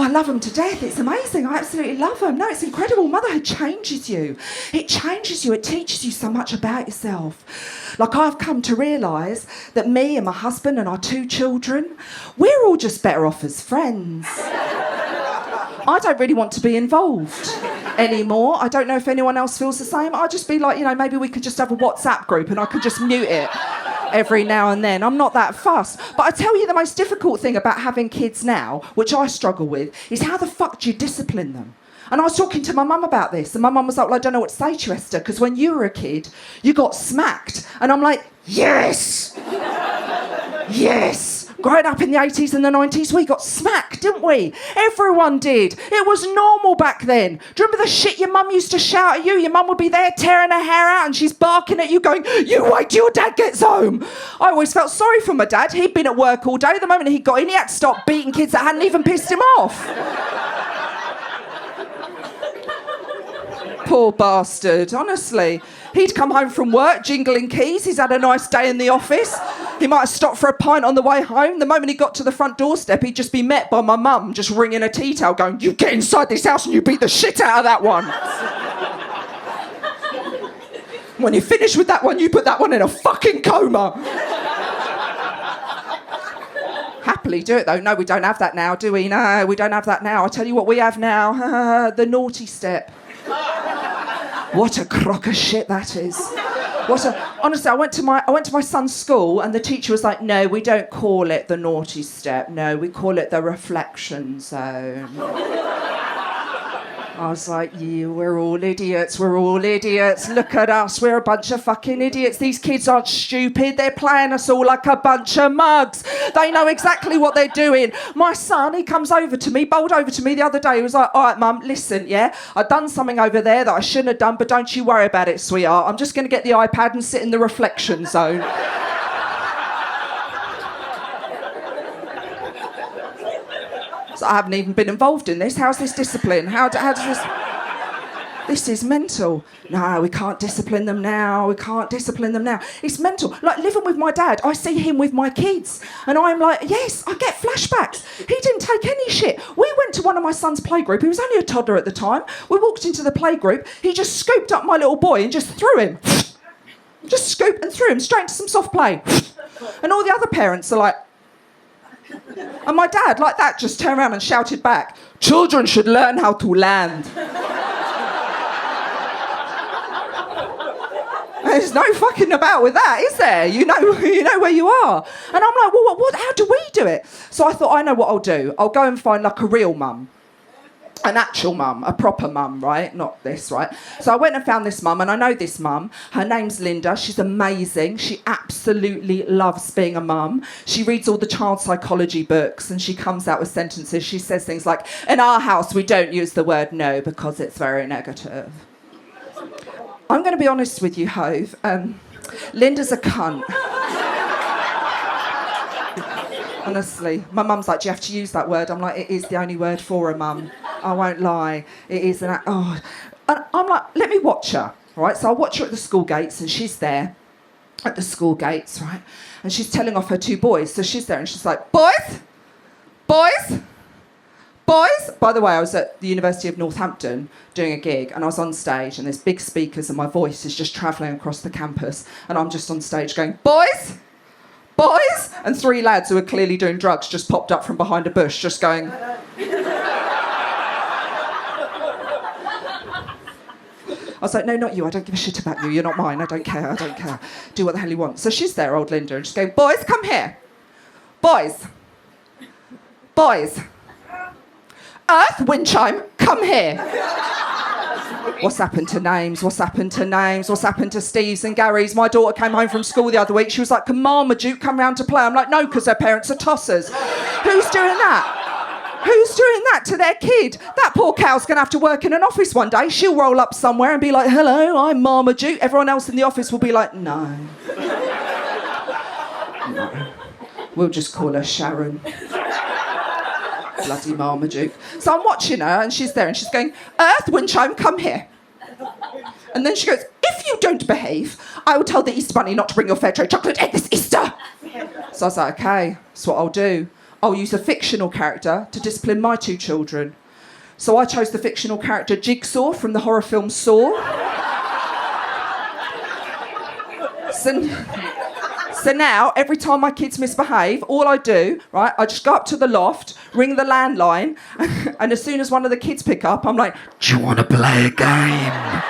I love them to death. It's amazing. I absolutely love them. No, it's incredible. Motherhood changes you. It changes you. It teaches you so much about yourself. Like, I've come to realise that me and my husband and our 2 children, we're all just better off as friends. I don't really want to be involved anymore. I don't know if anyone else feels the same. I'd just be like, maybe we could just have a WhatsApp group and I could just mute it every now and then. I'm not that fussed. But I tell you, the most difficult thing about having kids now, which I struggle with, is how the fuck do you discipline them? And I was talking to my mum about this, and my mum was like, well, I don't know what to say to you, Esther, because when you were a kid, you got smacked. And I'm like, yes! Yes! Growing up in the 80s and the 90s, we got smacked, didn't we? Everyone did. It was normal back then. Do you remember the shit your mum used to shout at you? Your mum would be there tearing her hair out and she's barking at you going, you wait till your dad gets home. I always felt sorry for my dad. He'd been at work all day. The moment he got in, he had to stop beating kids that hadn't even pissed him off. Poor bastard, honestly. He'd come home from work, jingling keys. He's had a nice day in the office. He might have stopped for a pint on the way home. The moment he got to the front doorstep, he'd just be met by my mum just ringing a tea towel going, you get inside this house and you beat the shit out of that one. When you finish with that one, you put that one in a fucking coma. Happily do it, though. No, we don't have that now, do we? No, we don't have that now. I'll tell you what we have now. The naughty step. What a crock of shit that is. Honestly, I went to my son's school and the teacher was like, no, we don't call it the naughty step. No, we call it the reflection zone. I was like, we're all idiots. We're all idiots. Look at us. We're a bunch of fucking idiots. These kids aren't stupid. They're playing us all like a bunch of mugs. They know exactly what they're doing. My son, he comes over to me, bowled over to me the other day. He was like, all right, Mum, listen, yeah, I've done something over there that I shouldn't have done, but don't you worry about it, sweetheart. I'm just going to get the iPad and sit in the reflection zone. So I haven't even been involved in this. How's this discipline? How does this... This is mental. No, we can't discipline them now. We can't discipline them now. It's mental. Like, living with my dad, I see him with my kids. And I'm like, yes, I get flashbacks. He didn't take any shit. We went to one of my son's playgroup. He was only a toddler at the time. We walked into the playgroup. He just scooped up my little boy and just threw him. Just scooped and threw him straight into some soft play. And all the other parents are like... And my dad, like that, just turned around and shouted back, children should learn how to land. There's no fucking about with that, is there? You know where you are. And I'm like, well, what? How do we do it? So I thought, I know what I'll do. I'll go and find like a real mum. An actual mum, a proper mum, right? Not this, right? So I went and found this mum, and I know this mum. Her name's Linda. She's amazing. She absolutely loves being a mum. She reads all the child psychology books, and she comes out with sentences. She says things like, in our house, we don't use the word no because it's very negative. I'm going to be honest with you, Hove. Linda's a cunt. Honestly. My mum's like, do you have to use that word? I'm like, it is the only word for a mum. I won't lie. It is an... Oh. And I'm like, let me watch her, right? So I watch her at the school gates, and she's there at the school gates, right? And she's telling off her 2 boys. So she's there, and she's like, boys! Boys! Boys! By the way, I was at the University of Northampton doing a gig, and I was on stage, and there's big speakers, and my voice is just travelling across the campus, and I'm just on stage going, boys! Boys! And 3 lads who are clearly doing drugs just popped up from behind a bush, just going... I was like, no, not you. I don't give a shit about you. You're not mine. I don't care. Do what the hell you want. So she's there, old Linda, and she's going, boys, come here. Boys. Boys. Earth, wind chime, come here. What's happened to names? What's happened to names? What's happened to Steve's and Gary's? My daughter came home from school the other week. She was like, can Marmaduke come round to play? I'm like, no, because their parents are tossers. Who's doing that? Who's doing that to their kid? That poor cow's going to have to work in an office one day. She'll roll up somewhere and be like, hello, I'm Marmaduke. Everyone else in the office will be like, no. No. We'll just call her Sharon. Bloody Marmaduke. So I'm watching her, and she's there, and she's going, Earth, wind chime, come here. And then she goes, if you don't behave, I will tell the Easter Bunny not to bring your fair trade chocolate egg this Easter. So I was like, okay, that's what I'll do. I'll use a fictional character to discipline my 2 children. So I chose the fictional character Jigsaw from the horror film Saw. So now, every time my kids misbehave, all I do, right, I just go up to the loft, ring the landline, and as soon as one of the kids pick up, I'm like, "Do you want to play a game?"